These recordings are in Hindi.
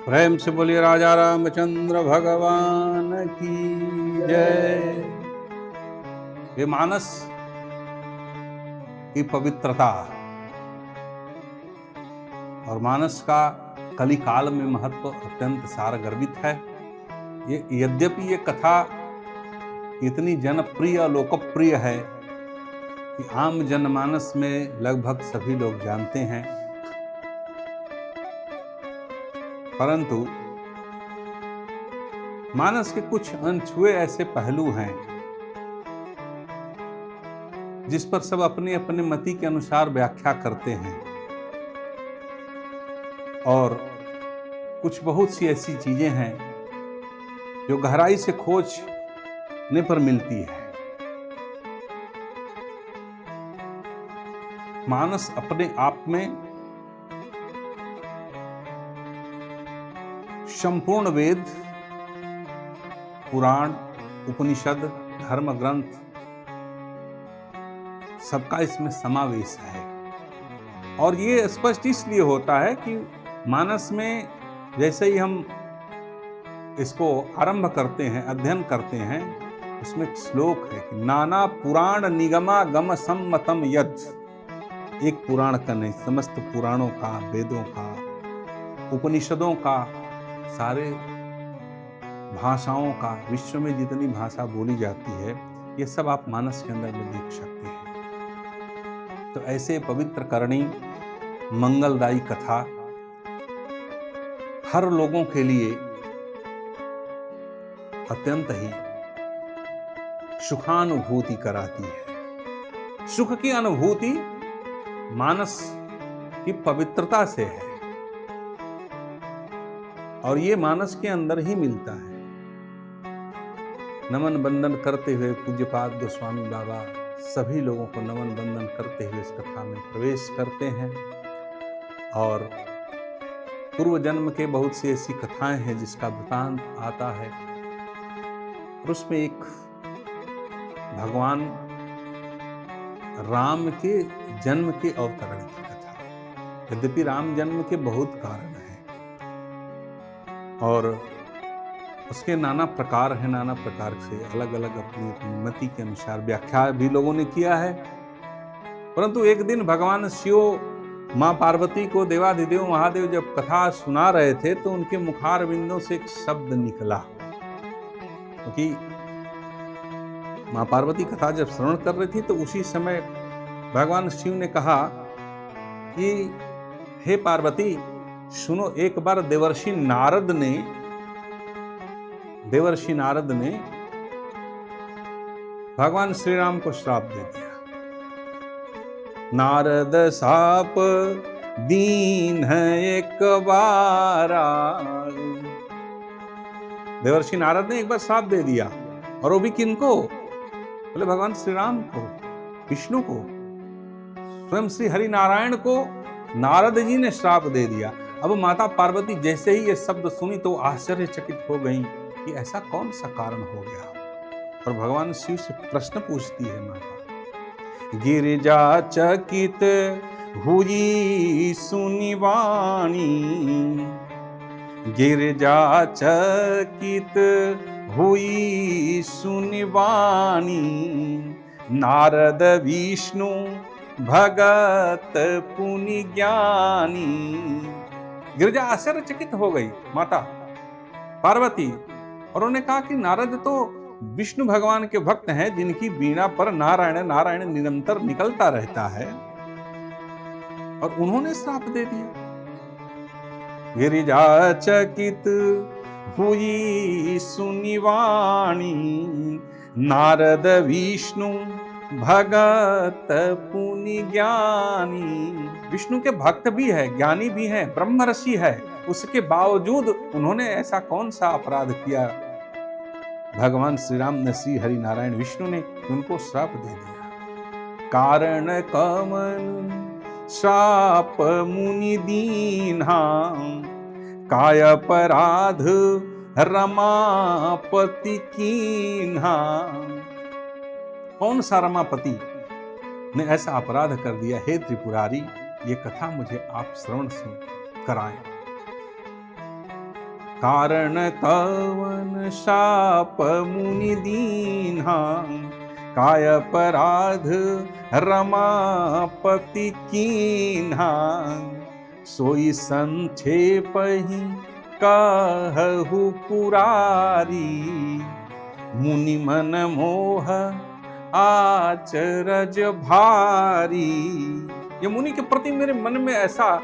प्रेम से बोलिए राजा रामचंद्र भगवान की जय। ये मानस की पवित्रता और मानस का कलिकाल में महत्व अत्यंत सारगर्भित है। ये यद्यपि ये कथा इतनी जनप्रिय और लोकप्रिय है कि आम जनमानस में लगभग सभी लोग जानते हैं, परंतु मानस के कुछ अनछुए ऐसे पहलू हैं जिस पर सब अपने अपने मति के अनुसार व्याख्या करते हैं, और कुछ बहुत सी ऐसी चीजें हैं जो गहराई से खोजने पर मिलती है। मानस अपने आप में संपूर्ण वेद, पुराण, उपनिषद, धर्म ग्रंथ सबका इसमें समावेश है। और ये स्पष्ट इसलिए होता है कि मानस में जैसे ही हम इसको आरंभ करते हैं, अध्ययन करते हैं, उसमें एक श्लोक है कि नाना पुराण निगमा गम सम्मतम यद। एक पुराण का नहीं, समस्त पुराणों का, वेदों का, उपनिषदों का, सारे भाषाओं का, विश्व में जितनी भाषा बोली जाती है ये सब आप मानस के अंदर में देख सकते हैं। तो ऐसे पवित्र करणी मंगलदायी कथा हर लोगों के लिए अत्यंत ही सुखानुभूति कराती है। सुख की अनुभूति मानस की पवित्रता से है और ये मानस के अंदर ही मिलता है। नमन बंदन करते हुए पूज्यपाद गोस्वामी बाबा सभी लोगों को नमन बंदन करते हुए इस कथा में प्रवेश करते हैं। और पूर्व जन्म के बहुत सी ऐसी कथाएं हैं जिसका वृतांत आता है, और उसमें एक भगवान राम के जन्म के अवतरण की कथा। यद्यपि राम जन्म के बहुत कारण हैं और उसके नाना प्रकार हैं, नाना प्रकार से अलग अलग अपनी अपनी मति के अनुसार व्याख्या भी लोगों ने किया है। परंतु एक दिन भगवान शिव मां पार्वती को देवाधिदेव महादेव जब कथा सुना रहे थे तो उनके मुखार बिंदों से एक शब्द निकला, क्योंकि मां पार्वती कथा जब श्रवण कर रही थी तो उसी समय भगवान शिव ने कहा कि हे पार्वती सुनो, एक बार देवर्षि नारद ने भगवान श्री राम को श्राप दे दिया। नारद साप दीन है एक बारा। देवर्षि नारद ने एक बार श्राप दे दिया, और वो भी किनको? बोले भगवान श्री राम को, विष्णु को, स्वयं श्री हरि नारायण को नारद जी ने श्राप दे दिया। अब माता पार्वती जैसे ही ये शब्द सुनी तो आश्चर्यचकित हो गईं कि ऐसा कौन सा कारण हो गया। और भगवान शिव से प्रश्न पूछती है माता। गिरिजा चकित हुई सुनी वाणी, गिरिजा चकित हुई सुनी वाणी, नारद विष्णु भगत पुनि ज्ञानी। गिरिजा आश्चर्यचकित हो गई माता पार्वती, और उन्होंने कहा कि नारद तो विष्णु भगवान के भक्त हैं जिनकी वीणा पर नारायण नारायण निरंतर निकलता रहता है, और उन्होंने श्राप दे दिया। गिरिजा चकित हुई सुनी वाणी, नारद विष्णु भगत पुनि ज्ञानी। विष्णु के भक्त भी है, ज्ञानी भी है, ब्रह्म ऋषि है, उसके बावजूद उन्होंने ऐसा कौन सा अपराध किया भगवान श्री राम ने, श्री हरि नारायण विष्णु ने उनको श्राप दे दिया। कारण कमन श्राप मुनि दीन्हा, काय अपराध रमापति कीन्हा। कौन सा रमापति ने ऐसा अपराध कर दिया? हे त्रिपुरारी, ये कथा मुझे आप श्रवण से कराएं। कारण कवन शाप मुनि दीन्हा, काय अपराध रमापति कीन्हा, सोई संक्षेप ही कहु पुरारी, मुनि मन मोह आचरज भारी। ये मुनि के प्रति मेरे मन में ऐसा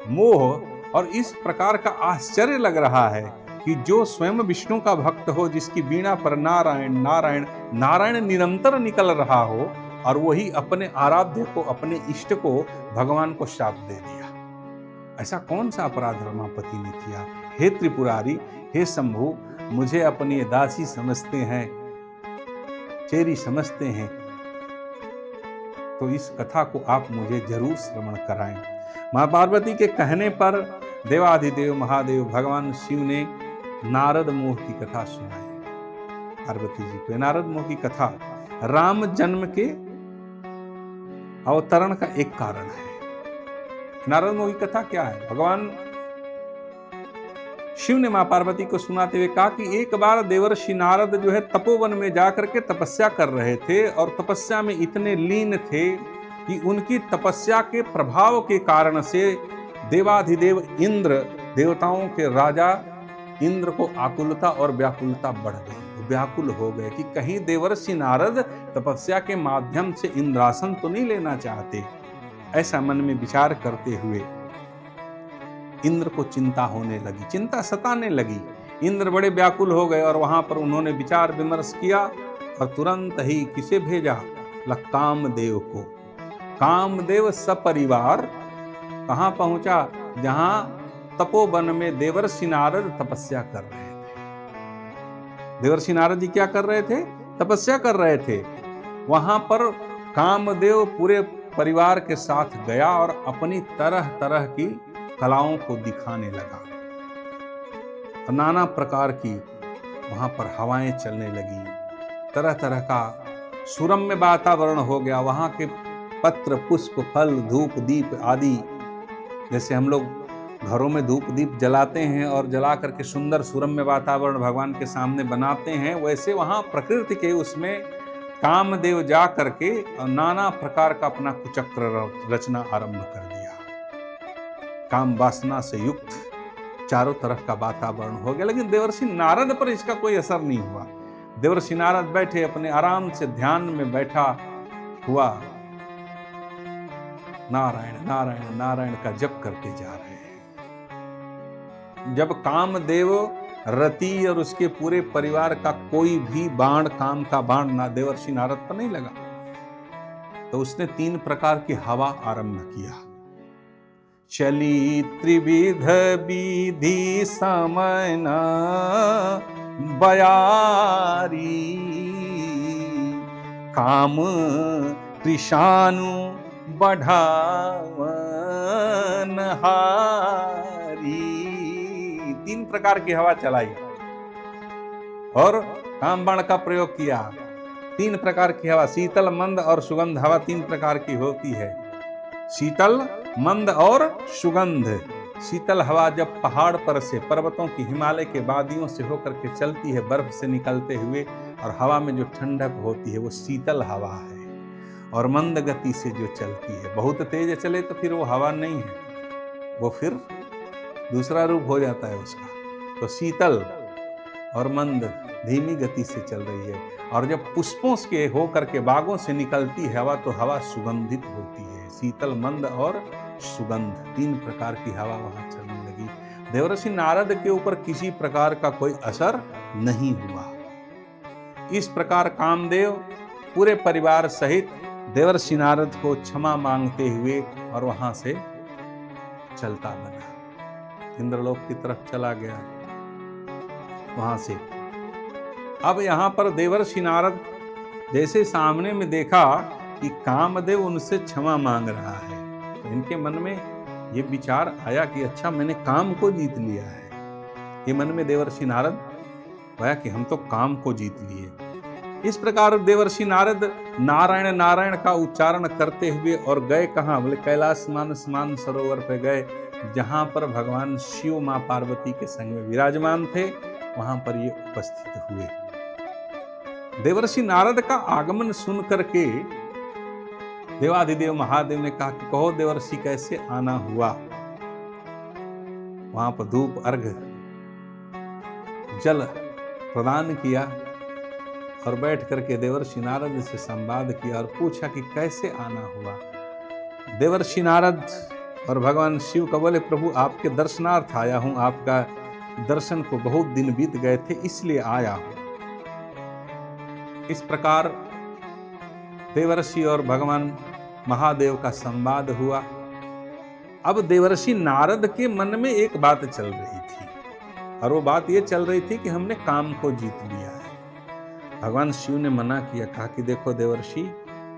मोह और इस प्रकार का आश्चर्य लग रहा है कि जो स्वयं विष्णु का भक्त हो, जिसकी वीणा पर नारायण नारायण नारायण निरंतर निकल रहा हो, और वही अपने आराध्य को, अपने इष्ट को, भगवान को शाप दे दिया। ऐसा कौन सा अपराध रमापति ने किया? हे त्रिपुरारी, हे शंभु, मुझे अपनी दासी समझते हैं, चेरी समझते हैं, तो इस कथा को आप मुझे जरूर श्रवण कराएं। मां पार्वती के कहने पर देवाधिदेव महादेव भगवान शिव ने नारद मोह की कथा सुनाई पार्वती जी को। नारद मोह की कथा राम जन्म के अवतरण का एक कारण है। नारद मोह की कथा क्या है? भगवान शिव ने मां पार्वती को सुनाते हुए कहा कि एक बार देवर्षि नारद जो है तपोवन में जाकर के तपस्या कर रहे थे, और तपस्या में इतने लीन थे कि उनकी तपस्या के प्रभाव के कारण से देवाधिदेव इंद्र, देवताओं के राजा इंद्र को आकुलता और व्याकुलता बढ़ गई। व्याकुल हो गए कि कहीं देवर्षि नारद तपस्या के माध्यम से इंद्रासन तो नहीं लेना चाहते। ऐसा मन में विचार करते हुए इंद्र को चिंता होने लगी, चिंता सताने लगी। इंद्र बड़े व्याकुल हो गए और वहां पर उन्होंने विचार विमर्श किया और तुरंत ही किसे भेजा? कामदेव को। कामदेव सपरिवार कहां पहुंचा? जहां तपोवन में देवर्षि नारद तपस्या कर रहे थे। देवर्षि नारद जी क्या कर रहे थे? तपस्या कर रहे थे। वहां पर कामदेव पूरे परिवार के साथ गया और अपनी तरह तरह की कलाओं को दिखाने लगा। नाना प्रकार की वहां पर हवाएं चलने लगी, तरह तरह का सुरम्य वातावरण हो गया। वहां के पत्र, पुष्प, फल, धूप, दीप आदि, जैसे हम लोग घरों में धूप दीप जलाते हैं और जला करके सुंदर सुरम्य वातावरण भगवान के सामने बनाते हैं, वैसे वहां प्रकृति के उसमें कामदेव जा करके नाना प्रकार का अपना कुचक्र रचना आरंभ कर दिया। काम वासना से युक्त चारों तरफ का वातावरण हो गया। लेकिन देवर्षि नारद पर इसका कोई असर नहीं हुआ। देवर्षि नारद बैठे अपने आराम से ध्यान में बैठा हुआ नारायण नारायण नारायण का जप करते जा रहे हैं। जब कामदेव, रति और उसके पूरे परिवार का कोई भी बाण, काम का बाण ना देवर्षि नारद पर नहीं लगा, तो उसने 3 प्रकार की हवा आरंभ किया। चली त्रिविध विधि समय न बयारी, काम कृषाणु बढ़ावन हारी। 3 प्रकार की हवा चलाई और कामबाण का प्रयोग किया। 3 प्रकार की हवा, शीतल, मंद और सुगंध हवा 3 प्रकार की होती है। शीतल, मंद और सुगंध। शीतल हवा जब पहाड़ पर से, पर्वतों की, हिमालय के वादियों से होकर के चलती है, बर्फ से निकलते हुए, और हवा में जो ठंडक होती है वो शीतल हवा है। और मंद गति से जो चलती है, बहुत तेज चले तो फिर वो हवा नहीं है, वो फिर दूसरा रूप हो जाता है उसका। तो शीतल और मंद धीमी गति से चल रही है। और जब पुष्पों के होकर के बागों से निकलती है हवा, तो हवा सुगंधित होती है। शीतल, मंद और सुगंध 3 प्रकार की हवा वहां चलने लगी। देवर्षि नारद के ऊपर किसी प्रकार का कोई असर नहीं हुआ। इस प्रकार कामदेव पूरे परिवार सहित देवर्षि नारद को क्षमा मांगते हुए और वहां से चलता बना, इंद्रलोक की तरफ चला गया। वहां से अब यहां पर देवर्षि नारद जैसे सामने में देखा कि कामदेव उनसे क्षमा मांग रहा है, तो इनके मन में ये विचार आया कि अच्छा, मैंने काम को जीत लिया है। ये मन में देवर्षि नारद आया कि हम तो काम को जीत लिए। इस प्रकार देवर्षि नारद नारायण नारायण का उच्चारण करते हुए और गए कहाँ? बोले कैलाश मान सरोवर पे गए। जहां पर भगवान शिव मां पार्वती के संग में विराजमान थे, वहां पर ये उपस्थित हुए। देवर्षि नारद का आगमन सुन करके देवाधिदेव महादेव ने कहा कि कहो देवर्षि कैसे आना हुआ। वहां पर धूप अर्घ जल प्रदान किया और बैठ करके देवर्षि नारद से संवाद किया और पूछा कि कैसे आना हुआ। देवर्षि नारद और भगवान शिव का बोले, प्रभु आपके दर्शनार्थ आया हूं, आपका दर्शन को बहुत दिन बीत गए थे इसलिए आया हूं। इस प्रकार देवर्षि और भगवान महादेव का संवाद हुआ। अब देवर्षि नारद के मन में एक बात चल रही थी और वो बात ये चल रही थी कि हमने काम को जीत लिया है। भगवान शिव ने मना किया, कहा कि देखो देवर्षि,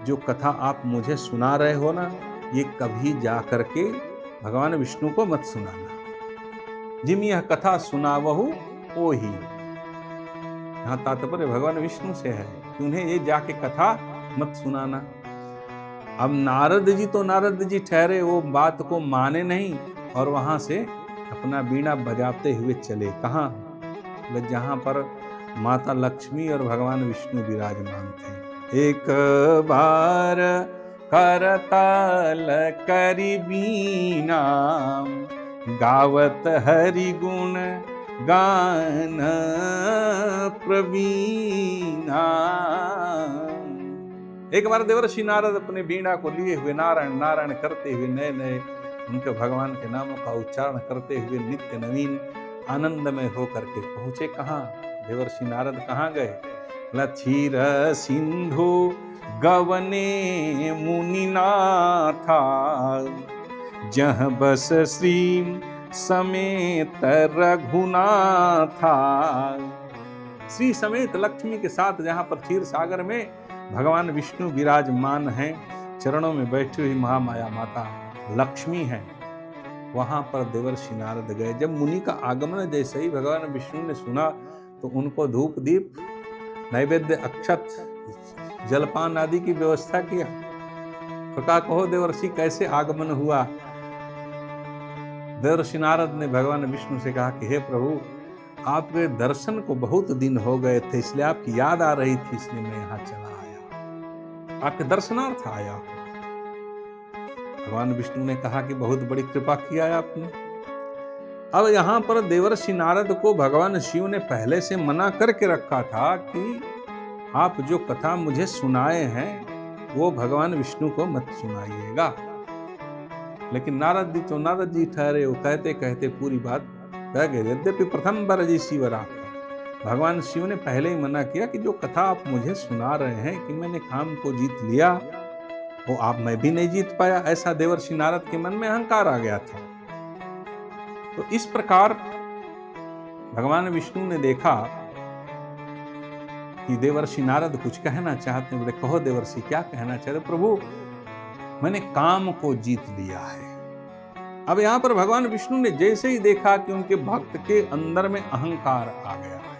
जो कथा आप मुझे सुना रहे हो ना, ये कभी जा करके भगवान विष्णु को मत सुनाना। जिम यह कथा सुनावहु ओ ही, यहाँ तात्पर्य भगवान विष्णु से है कि उन्हें ये जाके कथा मत सुनाना। अब नारद जी ठहरे, वो बात को माने नहीं और वहां से अपना बीड़ा बजाते हुए चले। कहाँ? जहां पर माता लक्ष्मी और भगवान विष्णु विराजमान थे। एक बार करताल करि बीना, गावत हरि गुण गान प्रवीणा। एक बार देवर्षि नारद अपने बीणा को लिए हुए नारायण नारायण करते हुए, नए नए उनके भगवान के नामों का उच्चारण करते हुए नित्य नवीन आनंदमय होकर के पहुंचे। कहाँ? देवर्षि नारद कहाँ गए? लक्षीर सिंधु गवने मुनिनाथा, जह बस श्री समेत रघुनाथा। श्री समेत लक्ष्मी के साथ जहां पर क्षीर सागर में भगवान विष्णु विराजमान हैं, चरणों में बैठी हुई महामाया माता लक्ष्मी हैं, वहां पर देवर्षि नारद गए। जब मुनि का आगमन जैसे ही भगवान विष्णु ने सुना तो उनको धूप दीप नैवेद्य अक्षत जलपान आदि की व्यवस्था किया। तो कहा, कहो देवर्षि कैसे आगमन हुआ। देवर्षि नारद ने भगवान विष्णु से कहा कि हे प्रभु, आपके दर्शन को बहुत दिन हो गए थे, इसलिए आपकी याद आ रही थी, इसलिए मैं यहाँ चला आया, आपके दर्शनार्थ आया। भगवान विष्णु ने कहा कि बहुत बड़ी कृपा किया है आपने। अब यहां पर देवर्षि नारद को भगवान शिव ने पहले से मना करके रखा था कि आप जो कथा मुझे सुनाए हैं वो भगवान विष्णु को मत सुनाइएगा। लेकिन नारद जी ठहरे, वो कहते कहते पूरी बात कह गए। यद्यपि प्रथम बरजी शिवरात, भगवान शिव ने पहले ही मना किया कि जो कथा आप मुझे सुना रहे हैं कि मैंने काम को जीत लिया, वो आप मैं भी नहीं जीत पाया। ऐसा देवर्षि नारद के मन में अहंकार आ गया था। तो इस प्रकार भगवान विष्णु ने देखा कि देवर्षि नारद कुछ कहना चाहते हैं। बोले, कहो देवर्षि क्या कहना चाहते? प्रभु, मैंने काम को जीत लिया है। अब यहां पर भगवान विष्णु ने जैसे ही देखा कि उनके भक्त के अंदर में अहंकार आ गया है,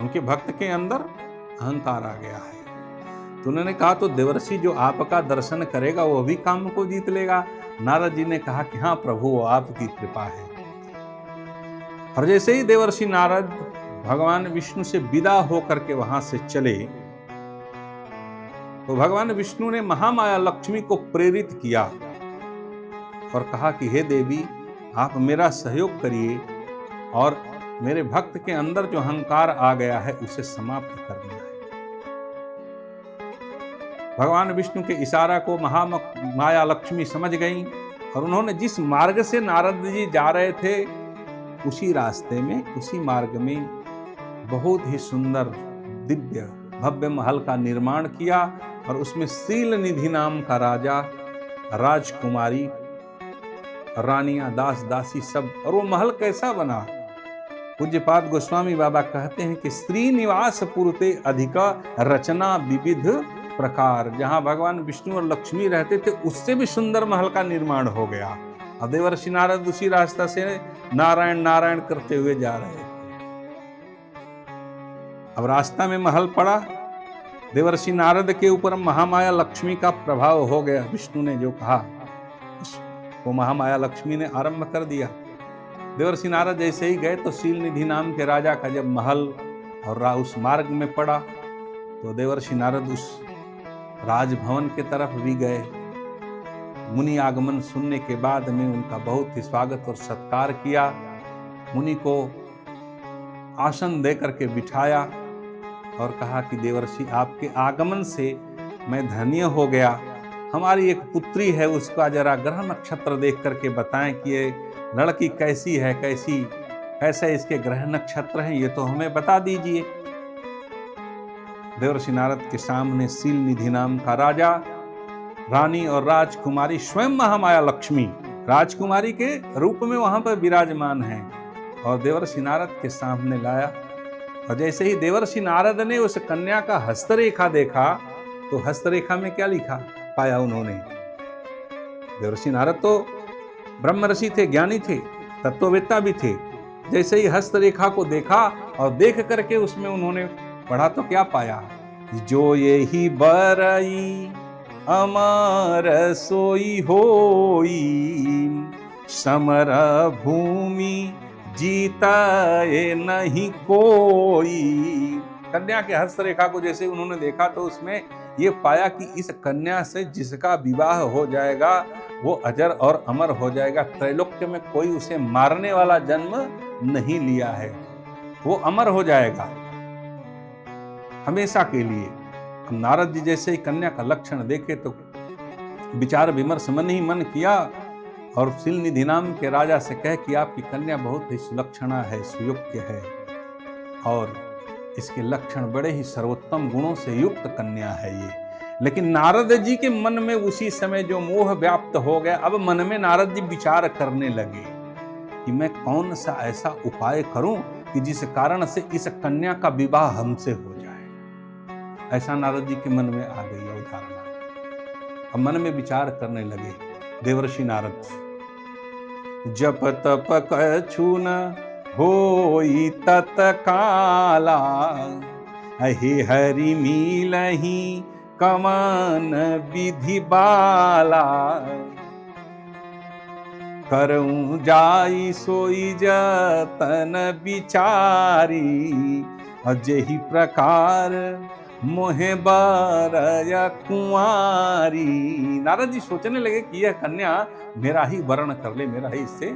उनके भक्त के अंदर अहंकार आ गया है, तो उन्होंने कहा तो देवर्षि जो आपका दर्शन करेगा वो भी काम को जीत लेगा। नारद जी ने कहा कि हाँ प्रभु, वो आपकी कृपा है। और जैसे ही देवर्षि नारद भगवान विष्णु से विदा होकर के वहां से चले, तो भगवान विष्णु ने महामाया लक्ष्मी को प्रेरित किया और कहा कि हे देवी, आप मेरा सहयोग करिए और मेरे भक्त के अंदर जो अहंकार आ गया है उसे समाप्त करना है। भगवान विष्णु के इशारा को महामाया लक्ष्मी समझ गई और उन्होंने जिस मार्ग से नारद जी जा रहे थे उसी रास्ते में, उसी मार्ग में बहुत ही सुंदर दिव्य भव्य महल का निर्माण किया और उसमें शील निधि नाम का राजा, राजकुमारी, रानियां, दास दासी सब। और वो महल कैसा बना? पूज्यपाद गोस्वामी बाबा कहते हैं कि श्रीनिवास पुरते अधिक रचना विविध प्रकार। जहां भगवान विष्णु और लक्ष्मी रहते थे उससे भी सुंदर महल का निर्माण हो गया। अब देवर्षि नारद उसी रास्ता से नारायण नारायण करते हुए जा रहे थे। अब रास्ता में महल पड़ा, देवर्षि नारद के ऊपर महामाया लक्ष्मी का प्रभाव हो गया। विष्णु ने जो कहा वो महामाया लक्ष्मी ने आरंभ कर दिया। देवर्षि नारद जैसे ही गए तो शीलनिधि नाम के राजा का जब महल और उस मार्ग में पड़ा तो देवर्षि नारद उस राजभवन के तरफ भी गए। मुनि आगमन सुनने के बाद में उनका बहुत ही स्वागत और सत्कार किया। मुनि को आसन दे करके बिठाया और कहा कि देवर्षि आपके आगमन से मैं धन्य हो गया। हमारी एक पुत्री है, उसका जरा ग्रह नक्षत्र देख करके बताएं कि ये लड़की कैसी है, कैसे इसके ग्रह नक्षत्र हैं, ये तो हमें बता दीजिए। देवर्षि नारद के सामने शीलनिधि नाम का राजा, रानी और राजकुमारी स्वयं महामाया लक्ष्मी राजकुमारी के रूप में वहां पर विराजमान है और देवर्षि नारद के सामने लाया। और जैसे ही देवर्षि नारद ने उस कन्या का हस्तरेखा देखा तो हस्तरेखा में क्या लिखा पाया उन्होंने। देवर्षि नारद तो ब्रह्म ऋषि थे, ज्ञानी थे, तत्ववेत्ता भी थे। जैसे ही हस्तरेखा को देखा और देख करके उसमें उन्होंने पढ़ा तो क्या पाया, जो यही बरई अमर सोई होई, समर भूमि जीता ये नहीं कोई। कन्या के हस्तरेखा को जैसे उन्होंने देखा तो उसमें ये पाया कि इस कन्या से जिसका विवाह हो जाएगा वो अजर और अमर हो जाएगा। त्रैलोक्य में कोई उसे मारने वाला जन्म नहीं लिया है, वो अमर हो जाएगा हमेशा के लिए। नारद जी जैसे ही कन्या का लक्षण देखे तो विचार विमर्श मन ही मन किया और शीलनिधि नाम के राजा से कहे कि आपकी कन्या बहुत ही सुलक्षणा है, सुयोग्य है और इसके लक्षण बड़े ही सर्वोत्तम गुणों से युक्त कन्या है ये। लेकिन नारद जी के मन में उसी समय जो मोह व्याप्त हो गया, अब मन में नारद जी विचार करने लगे कि मैं कौन सा ऐसा उपाय करूं कि जिस कारण से इस कन्या का विवाह हमसे हो जाए। ऐसा नारद जी के मन में आ गई अवधारणा। अब मन में विचार करने लगे देवर्षि नारद, जप तप कछु न होई तत्काला, अहि हरि मिलहि कमन विधि बाला, करऊं जाई सोई जतन विचारी, अजेहि प्रकार मोहे बारया कुंवारी। नारद जी सोचने लगे कि यह कन्या मेरा ही वर्ण कर ले, मेरा ही इससे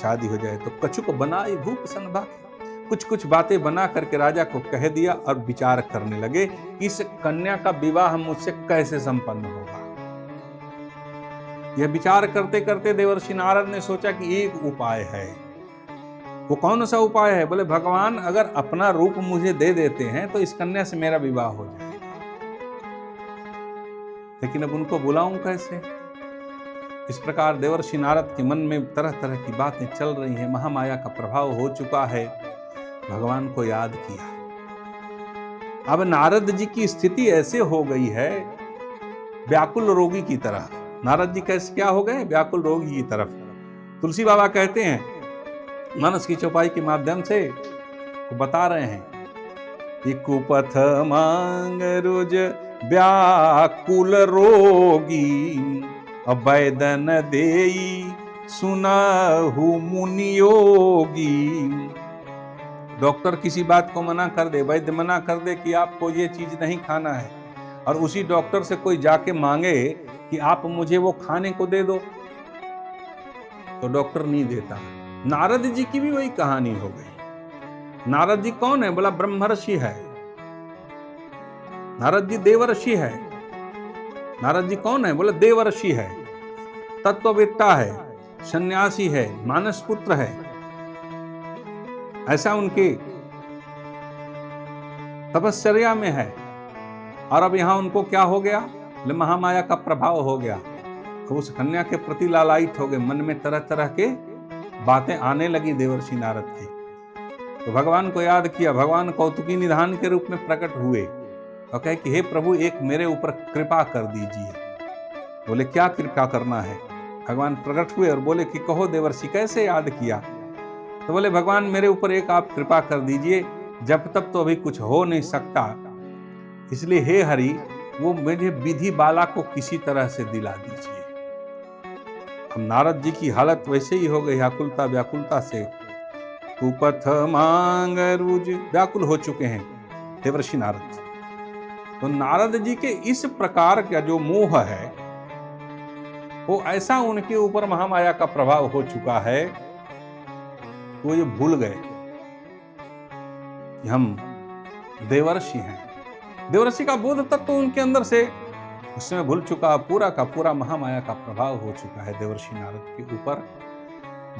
शादी हो जाए। तो कछुक बनाई भूप सन बाकी, कुछ बातें बना करके राजा को कह दिया और विचार करने लगे कि इस कन्या का विवाह मुझसे कैसे संपन्न होगा। यह विचार करते करते देवर्षि नारद ने सोचा कि एक उपाय है। वो कौन सा उपाय है? बोले भगवान अगर अपना रूप मुझे दे देते हैं तो इस कन्या से मेरा विवाह हो जाएगा, लेकिन अब उनको बुलाऊं कैसे? इस प्रकार देवर्षि नारद के मन में तरह तरह की बातें चल रही हैं। महामाया का प्रभाव हो चुका है। भगवान को याद किया। अब नारद जी की स्थिति ऐसे हो गई है व्याकुल रोगी की तरह। नारद जी कैसे क्या हो गए? व्याकुल रोगी की तरफ। तुलसी बाबा कहते हैं, मानस की चौपाई के माध्यम से वो बता रहे हैं, कुपथ मांग रुज व्याकुल रोगी, अवैदन देई सुनहु मुनि योगी। डॉक्टर किसी बात को मना कर दे, वैद्य मना कर दे कि आपको ये चीज नहीं खाना है, और उसी डॉक्टर से कोई जाके मांगे कि आप मुझे वो खाने को दे दो, तो डॉक्टर नहीं देता। नारद जी की भी वही कहानी हो गई। नारद जी कौन है? बोला ब्रह्मर्षि है। नारद जी देवर्षि है। नारद जी कौन है? बोला देवर्षि है, तत्ववेत्ता है, सन्यासी है, मानस पुत्र है। ऐसा उनके तपश्चर्या में है। और अब यहां उनको क्या हो गया? महामाया का प्रभाव हो गया। तो उस कन्या के प्रति लालायित हो गए। मन में तरह तरह के बातें आने लगी देवर्षि नारद की। तो भगवान को याद किया। भगवान कौतुकी निधान के रूप में प्रकट हुए और कहे कि हे प्रभु, एक मेरे ऊपर कृपा कर दीजिए। बोले क्या कृपा करना है? भगवान प्रकट हुए और बोले कि कहो देवर्षि, कैसे याद किया? तो बोले भगवान, मेरे ऊपर एक आप कृपा कर दीजिए। जब तक तो अभी कुछ हो नहीं सकता, इसलिए हे हरि, वो मुझे विधि बाला को किसी तरह से दिला दीजिए। अब नारद जी की हालत वैसे ही हो गई, आकुलता व्याकुलता से। कुपथ मांग रुज, व्याकुल हो चुके हैं देवर्षि नारद। तो नारद जी के इस प्रकार का जो मोह है वो ऐसा उनके ऊपर महामाया का प्रभाव हो चुका है कि वो ये भूल गए कि हम देवर्षि हैं। देवर्षि का बोध तत्व तो उनके अंदर से उस समय भूल चुका, पूरा का पूरा महामाया का प्रभाव हो चुका है देवर्षि नारद के ऊपर।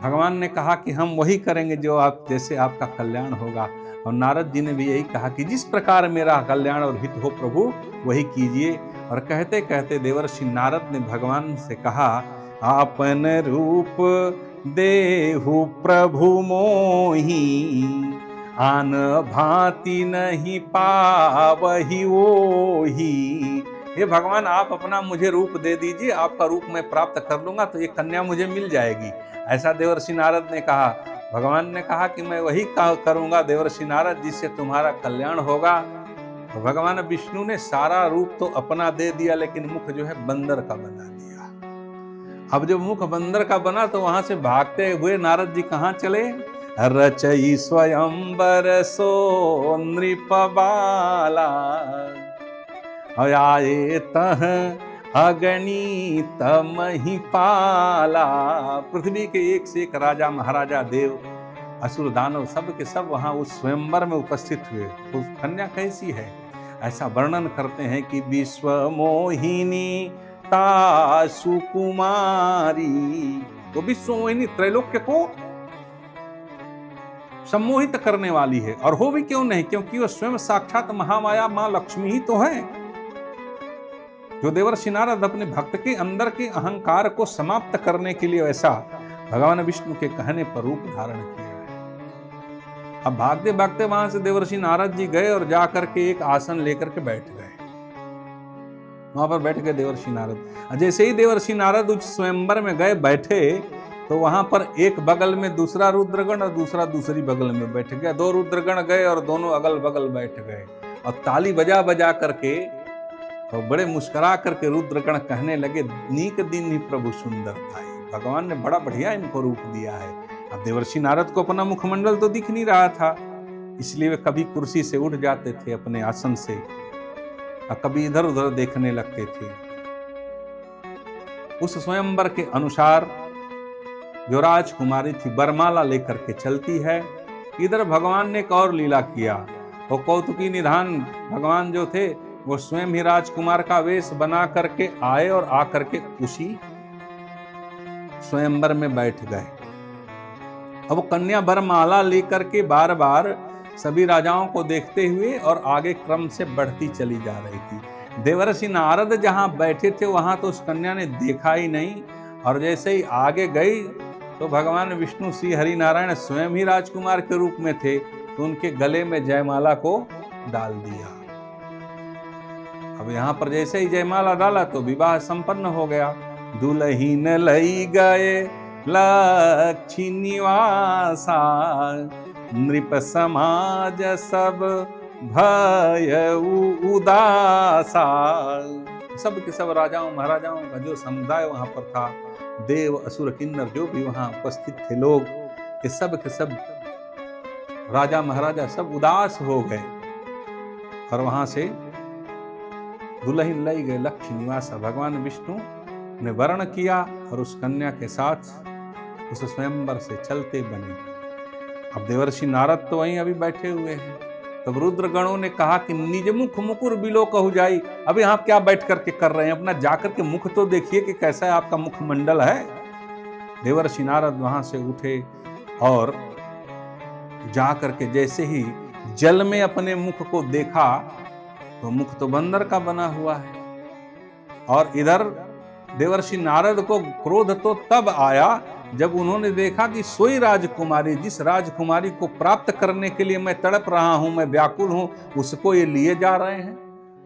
भगवान ने कहा कि हम वही करेंगे जो आप जैसे आपका कल्याण होगा, और नारद जी ने भी यही कहा कि जिस प्रकार मेरा कल्याण और हित हो प्रभु वही कीजिए। और कहते कहते देवर्षि नारद ने भगवान से कहा, आपन रूप देहु प्रभु मोही, आन भांति नहीं पावहि ओही। हे भगवान, आप अपना मुझे रूप दे दीजिए, आपका रूप मैं प्राप्त कर लूंगा तो ये कन्या मुझे मिल जाएगी। ऐसा देवर्षि नारद ने कहा। भगवान ने कहा कि मैं वही करूंगा देवर्षि नारद जिससे तुम्हारा कल्याण होगा। तो भगवान विष्णु ने सारा रूप तो अपना दे दिया, लेकिन मुख जो है बंदर का बना दिया। अब जब मुख बंदर का बना तो वहां से भागते हुए नारद जी कहाँ चले? रचई स्वयंवर सो नृप बाला, आए तह अगणित महिपाला। पृथ्वी के एक से एक राजा महाराजा देव असुर दानव सब के सब वहां उस स्वयंवर में उपस्थित हुए। तो कन्या कैसी है ऐसा वर्णन करते हैं कि विश्व मोहिनी ता सुकुमारी। तो विश्व मोहिनी त्रैलोक्य को सम्मोहित करने वाली है, और हो भी क्यों नहीं, क्योंकि वो स्वयं साक्षात महामाया मां लक्ष्मी ही तो है, जो देवर्षि नारद अपने भक्त के अंदर के अहंकार को समाप्त करने के लिए वैसा भगवान विष्णु के कहने पर रूप धारण किया है। अब भागते भागते वहां से देवर्षि नारद जी गए और जाकर के एक आसन लेकर के बैठ गए। वहां पर बैठ गए देवर्षि नारद। जैसे ही देवर्षि नारद उस स्वयंवर में गए बैठे तो वहां पर एक बगल में दूसरा रुद्रगण और दूसरा दूसरी बगल में बैठ गया। दो रुद्रगण गए और दोनों अगल बगल बैठ गए और ताली बजा बजा करके और बड़े मुस्कुरा करके रुद्रगण कहने लगे, नीक दिन ही प्रभु सुंदर था। भगवान ने बड़ा बढ़िया इनको रूप दिया है। अब देवर्षि नारद को अपना मुखमंडल तो दिख नहीं रहा था, इसलिए वे कभी कुर्सी से उठ जाते थे अपने आसन से और कभी इधर उधर देखने लगते थे। उस स्वयंवर के अनुसार जो राजकुमारी थी बरमाला लेकर के चलती है। इधर भगवान ने एक और लीला किया। वो कौतुकी निधान भगवान जो थे वो स्वयं ही राजकुमार का वेश बना करके आए और आकर के उसी स्वयंवर में बैठ गए। अब वो कन्या बरमाला लेकर के बार बार सभी राजाओं को देखते हुए और आगे क्रम से बढ़ती चली जा रही थी। देवर्षि नारद जहां बैठे थे वहां तो उस कन्या ने देखा ही नहीं, और जैसे ही आगे गई तो भगवान विष्णु श्री हरि नारायण स्वयं ही राजकुमार के रूप में थे, तो उनके गले में जयमाला को डाल दिया। अब यहाँ पर जैसे ही जयमाला डाला तो विवाह संपन्न हो गया। दुल्हीन लई गए लक्ष्मी निवासा, नृप समाज सब भय उदासा। सब के सब राजाओं महाराजाओं का जो समुदाय वहां पर था, देव असुर किन्नर जो भी वहां उपस्थित थे लोग, ये सब के सब राजा महाराजा सब उदास हो गए और वहां से दुल्हन लाई गए लक्ष्मी निवासा। भगवान विष्णु ने वर्ण किया और उस कन्या के साथ उस स्वयंवर से चलते बने। अब देवर्षि नारद तो वहीं अभी बैठे हुए हैं। तब रुद्रगणों ने कहा कि निज मुख मुकुर बिलो कहु जाई। अभी आप क्या बैठ करके कर रहे हैं, अपना जाकर के मुख तो देखिए कि कैसा है आपका मुखमंडल है। देवर्षि नारद वहां से उठे और जाकर के जैसे ही जल में अपने मुख को देखा तो मुख तो बंदर का बना हुआ है। और इधर देवर्षि नारद को क्रोध तो तब आया जब उन्होंने देखा कि सोई राजकुमारी, जिस राजकुमारी को प्राप्त करने के लिए मैं तड़प रहा हूं, मैं व्याकुल हूं, उसको ये लिए जा रहे हैं।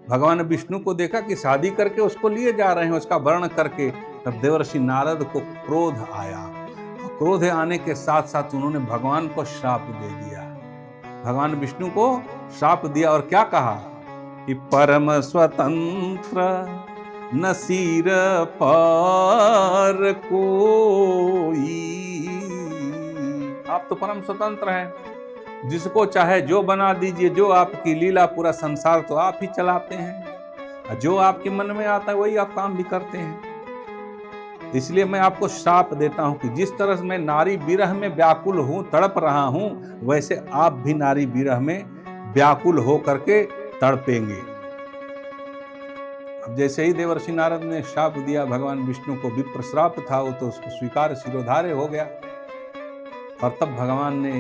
भगवान विष्णु को देखा कि शादी करके उसको लिए जा रहे हैं, उसका वर्ण करके। तब देवर्षि नारद को क्रोध आया और क्रोध आने के साथ साथ उन्होंने भगवान को श्राप दे दिया। भगवान विष्णु को श्राप दिया और क्या कहा कि परम स्वतंत्र न सिर पर कोई। आप तो परम स्वतंत्र हैं, जिसको चाहे जो बना दीजिए, जो आपकी लीला, पूरा संसार तो आप ही चलाते हैं, जो आपके मन में आता है वही आप काम भी करते हैं। इसलिए मैं आपको श्राप देता हूं कि जिस तरह से मैं नारी विरह में व्याकुल हूं, तड़प रहा हूं, वैसे आप भी नारी विरह में व्याकुल हो करके तड़पेंगे। अब जैसे ही देवर्षि नारद ने श्राप दिया भगवान विष्णु को, विप्र श्राप था वो तो उसको स्वीकार शिरोधार्य हो गया। और तब भगवान ने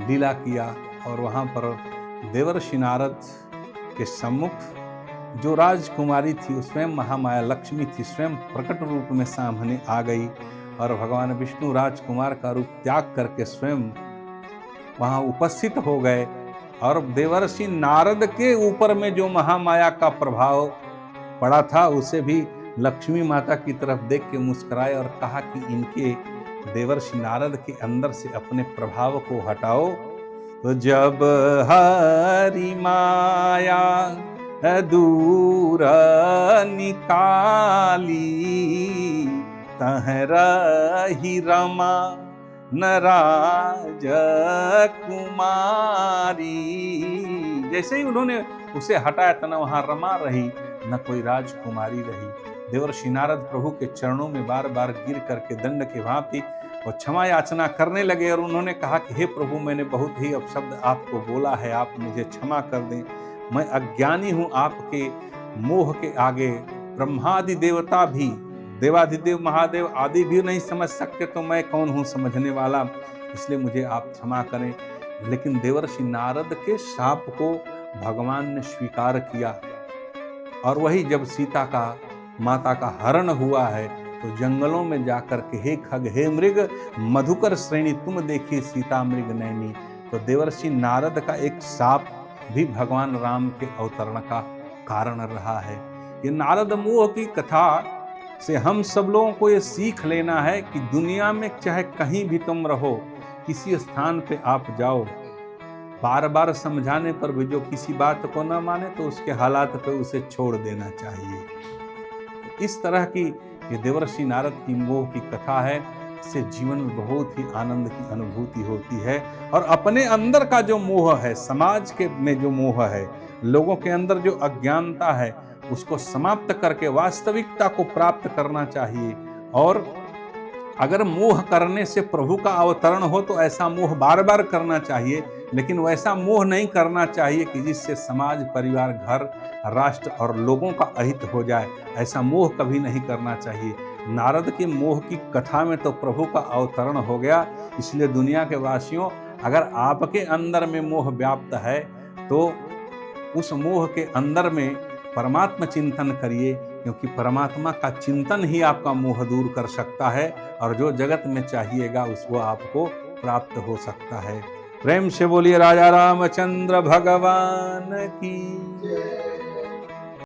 लीला किया और वहां पर देवर्षि नारद के सम्मुख जो राजकुमारी थी, स्वयं महामाया लक्ष्मी थी, स्वयं प्रकट रूप में सामने आ गई। और भगवान विष्णु राजकुमार का रूप त्याग करके स्वयं वहां उपस्थित हो गए। और देवर्षि नारद के ऊपर में जो महामाया का प्रभाव पड़ा था, उसे भी लक्ष्मी माता की तरफ देख के मुस्कुराए और कहा कि इनके देवर्षि नारद के अंदर से अपने प्रभाव को हटाओ। तो जब हरि माया दूर निकाली, तह रही रमा न राज कुमारी। जैसे ही उन्होंने उसे हटाया तो न वहां रमा रही, न कोई राजकुमारी रही। देवर्षि नारद प्रभु के चरणों में बार बार गिर करके दंड के भांति और क्षमा याचना करने लगे। और उन्होंने कहा कि हे प्रभु, मैंने बहुत ही अपशब्द आपको बोला है, आप मुझे क्षमा कर दें। मैं अज्ञानी हूँ, आपके मोह के आगे ब्रह्मादि देवता भी, देवाधिदेव महादेव आदि भी नहीं समझ सकते, तो मैं कौन हूँ समझने वाला, इसलिए मुझे आप क्षमा करें। लेकिन देवर्षि नारद के शाप को भगवान ने स्वीकार किया। और वही जब सीता का, माता का हरण हुआ है, तो जंगलों में जाकर के हे खग हे मृग मधुकर श्रेणी तुम देखी सीता मृग नैनी। तो देवर्षि नारद का एक शाप भी भगवान राम के अवतरण का कारण रहा है। ये नारद मोह की कथा से हम सब लोगों को ये सीख लेना है कि दुनिया में चाहे कहीं भी तुम रहो, किसी स्थान पे आप जाओ, बार बार समझाने पर भी जो किसी बात को न माने तो उसके हालात पे उसे छोड़ देना चाहिए। इस तरह की ये देवर्षि नारद की मोह की कथा है। इससे जीवन में बहुत ही आनंद की अनुभूति होती है। और अपने अंदर का जो मोह है, समाज के में जो मोह है, लोगों के अंदर जो अज्ञानता है, उसको समाप्त करके वास्तविकता को प्राप्त करना चाहिए। और अगर मोह करने से प्रभु का अवतरण हो तो ऐसा मोह बार बार करना चाहिए, लेकिन वैसा मोह नहीं करना चाहिए कि जिससे समाज, परिवार, घर, राष्ट्र और लोगों का अहित हो जाए। ऐसा मोह कभी नहीं करना चाहिए। नारद के मोह की कथा में तो प्रभु का अवतरण हो गया। इसलिए दुनिया के वासियों, अगर आपके अंदर में मोह व्याप्त है तो उस मोह के अंदर में परमात्मा चिंतन करिए, क्योंकि परमात्मा का चिंतन ही आपका मोह दूर कर सकता है। और जो जगत में चाहिएगा उसको आपको प्राप्त हो सकता है। प्रेम से बोलिए राजा रामचंद्र भगवान की।